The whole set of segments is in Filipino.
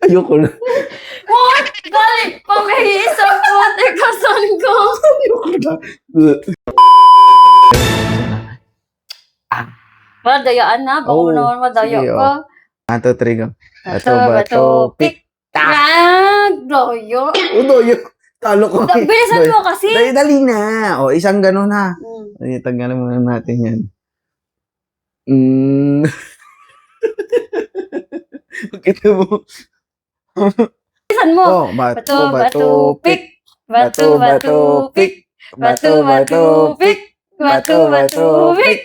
Ayoko na. What? Dali, pamihisa po. Tekasan ko. Ayoko na. Madayaan na. Baka Oo, naman madaya sige, ka. 1, 2, 3, go. Bato, pick. Doyo. Doyo. Talo ko. Bilisan mo kasi. Dali na. O, isang gano'n ha. Hmm. Tanggalin muna natin yan. Kita mo. Bilisan mo. Oh, bato, pick. Bato, pick. Bato, pick. Bato, pick.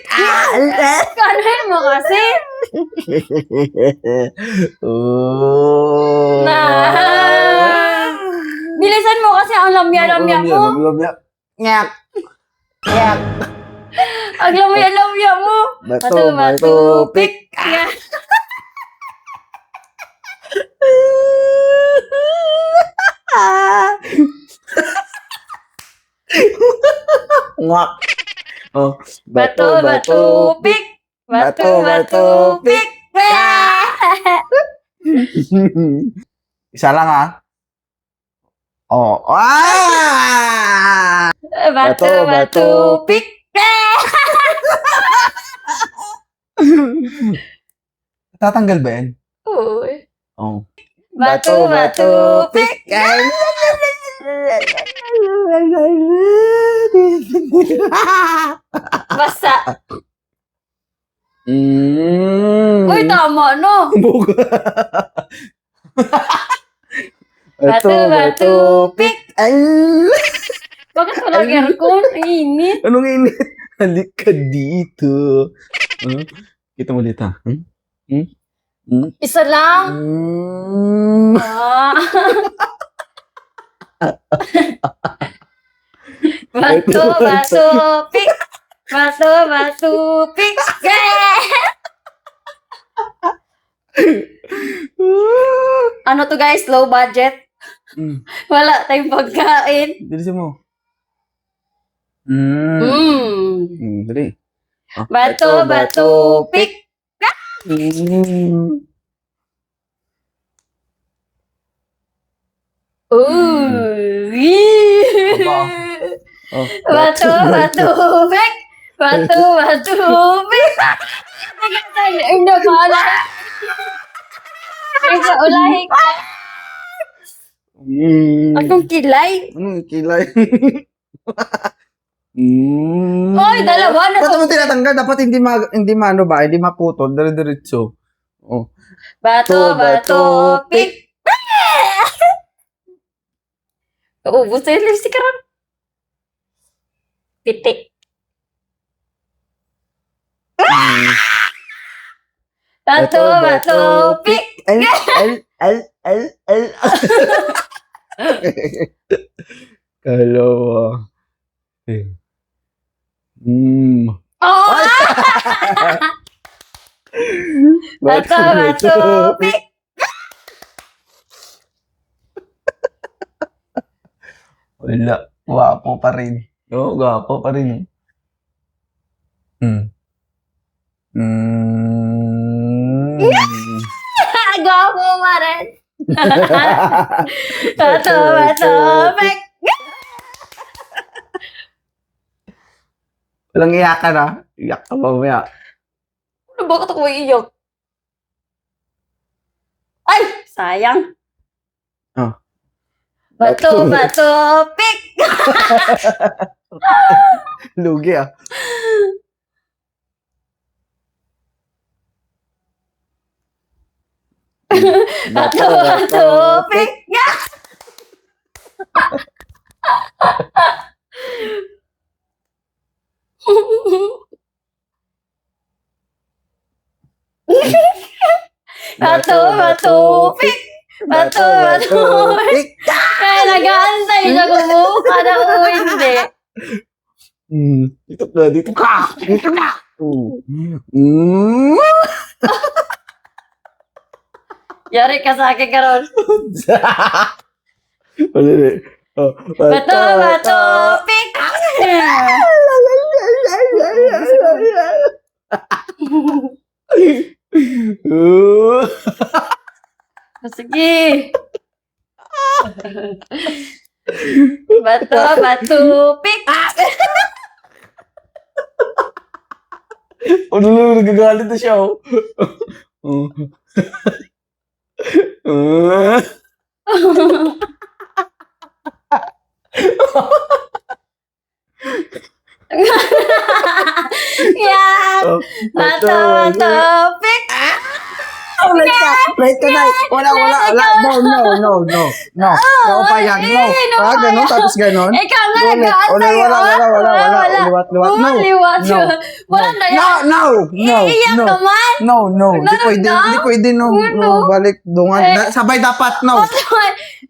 Kanahin mo kasi. Oh. Bilisan mo kasi ang lamya-lamya mo. Lamya. Nyak. Nyak. Ang lamya-lamya mo. Bato, pick. Ngak. Oh, Bato, pick. Bato, pick. Isa lang ha. Oh. Ah! Bato, pick. Tatanggal ba yan? Uy. Oh. Bato, pick. Basa. Uy, tama no. Buga. Bato, pick. Ay! Bakit wala aircon? Ang init. Anong init? Halik ka dito. Kita mo dito. Isa lang. Ah. Bato, pick. Bato, pick. Ano to guys? Low budget? Wala tayong pagkain. Bilisan mo. Dali. Bato, pick. Ooh. Oh. Bato, pick. Bato, pick. Ay, nabala. Ay, kaulahin ka. Akong kilay. Kilay. Oy, dalawa na Ba't to. mo tinatanggal? Dapat hindi maano ba? Hindi maputol. Dire-diretso. Oh. Bato, pick. Ubus na yung lipstick ka ron. Pitik. Bato, pick. Kalawa. Oh! Bato, pick. Wala. Gwapo pa rin. Oo, gwapo pa rin. Gwapo mo rin. Bato, pick. Walang iyakan ha. Iyak ka mamaya. Ano bakit ako iiyak? Ay! Sayang. Oh. Bato, pick. Lugi ah. Bato, pick. Bato, pick. Bato, pick. Kaya nag-aantay siya kumuha na o hindi. Dito ka, dito ka. Dito ka. Yari ka sa akin karon. Ulit. Oh, Bato, pick. Sige. Bato, bato, pick. Ano, nagagalit na siya, oh. Yeah. Bato, bato, pick. Right ka na. Wala. No. Ikaw pa yan, no. Ganon, tapos ganon. Ikaw nga nag-aantay. Wala. Liwat. No. Liwat. Wala na yan. No. Iiyak ka man. No. Hindi pwede, no. Balik, dungan. Sabay dapat, no.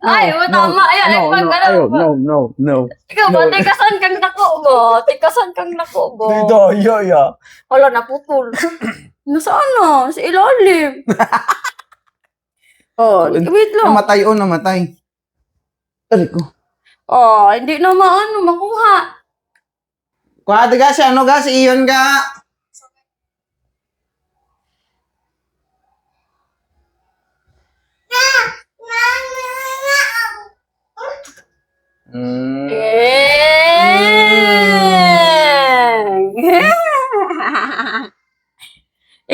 Ay, tama. Ayan, pag ano. No. Ikaw ba, tikasan kang nako mo. Tikasan kang nako mo. Dito, yeah. Wala, naputol. Nasaan na? Sa ilalim. Oh, wait lang. Namatay. Ari ko. Oh, hindi na makuha. Kuha, diga siya, ano ga? Si Iyon ga.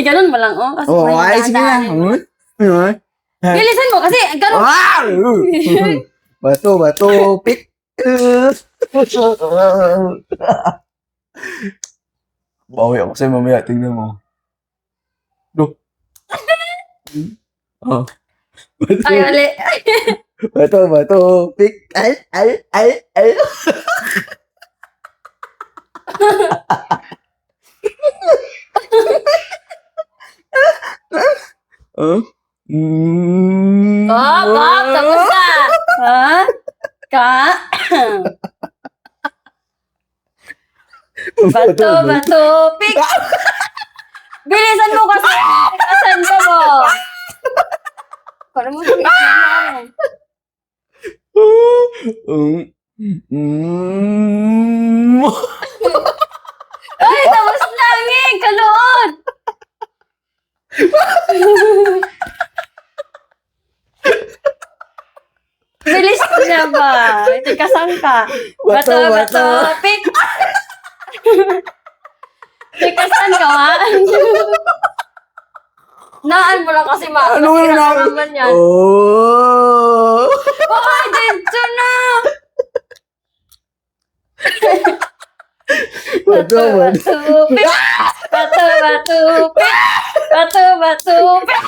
Ganun mo lang, oh. Kasi may Ay, sige na. dadaanan. Bilisan mo kasi, ganun. Bato, pick. Bawi ako sa'yo mamaya, tingnan mo. Do. Oh. Ay, ali. Bato, pick. Ay. Tapos na. Ha? Bato, pick. Bilisan mo kasi. Bilisan ka mo. Para mo sa Ay, tapos na ang kaloon. Bilis na ba? Tikasan ka. Bato, pick. Tikasan ka, ha? Naan mo lang kasi Ano yun naman yan. Oh! Ay, dito na. Bato, pick. Bato, pick. Bato, pick.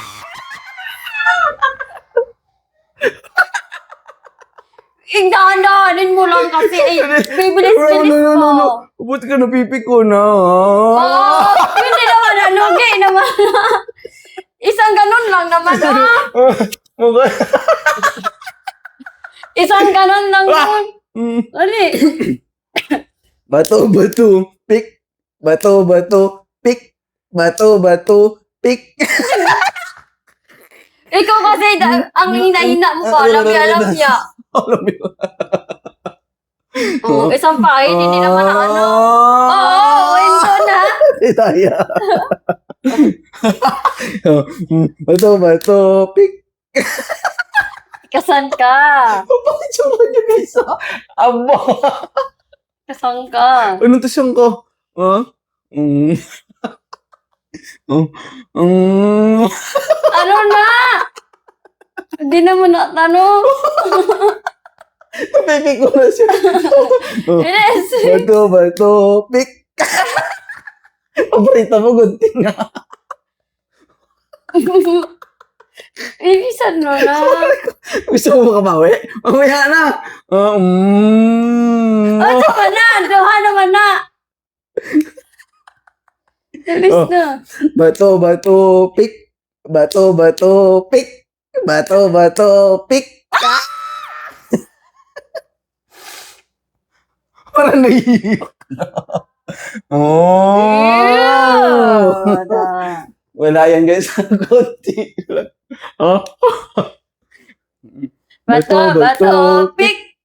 Dahan-dahanin mo lang kasi. Bibilis mo. No. Ba't ka napipik ko na? Oh, hindi naman okay naman. Isang ganun lang naman. Isang ganun lang yun. Ali. Bato, pick. Bato, pick. Bato, pick. Ikaw kasi, ang hina-hina mo pa. Alam niya. Oh, isang pahit, hindi naman na ano. Oo, ito na. Itaya. Bato, pick. Kasan ka? Bakit yung kanya guys? Aba. Kasan ka? Anong tasyang ko? Ha? Ano na? Hindi naman natanong. Napipik ko na siya. Yes. Bato, pick. Paborito mo, gunting nga. Ibisan mo na. Gusto mo makabawi? Mamaya na. Ito pa na. Duha naman na. Dalis na. Bato, pick. Bato, pick. Bato, pick. Parang naiiyak na. Wala yan guys. Kunti lang. Bato, pick.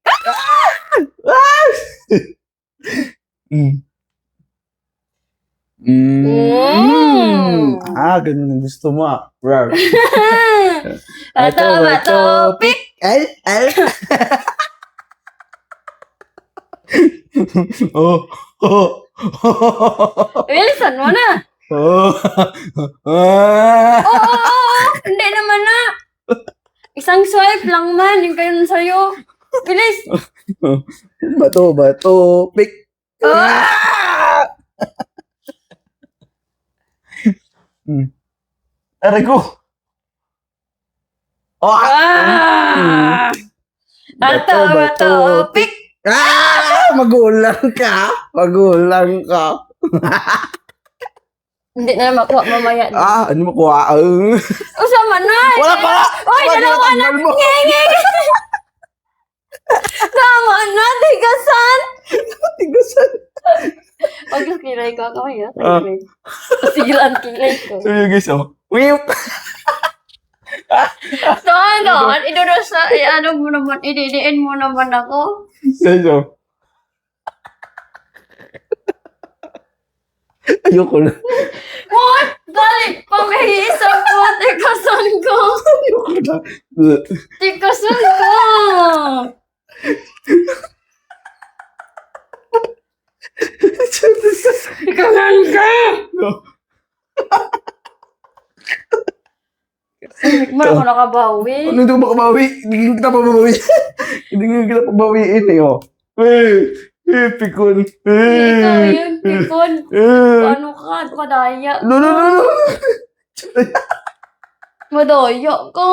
Ganun ang gusto mo. Rar. Bato, pick. L. Oh. Bilisan mo na. Oh. Oo. Hindi naman na. Isang swipe lang man. Yung kayo sa'yo. Bilis. Bato, pick. Aray ko. Oh. Bato, pick. Magulang ka. Hindi na makuha mamaya. Ano makuha? Usama na. Wala pa! Oy, dalawa na. Ngenge. Tama na. Tigasan. Tigasan. Huwag yung kilay ko. Kamay ha. Sigilan kilay ko. So yun guys, oh. Weep! Doon. Idudos na. Ano mo naman. Ididiin mo naman ako. So. Ayoko na. What? Dali. Pamahiisang po. Tikasan ko. Ayoko na. Tikasan ko. Tikasan ka. Hindi mo ako nakabawi. Ano hindi ko makabawi? Hindi kita pababawi. Hindi kita pabawiin eh, oh. Pikon. Ikaw yun, Pikon. Ano ka? Madaya. No. Madaya ka.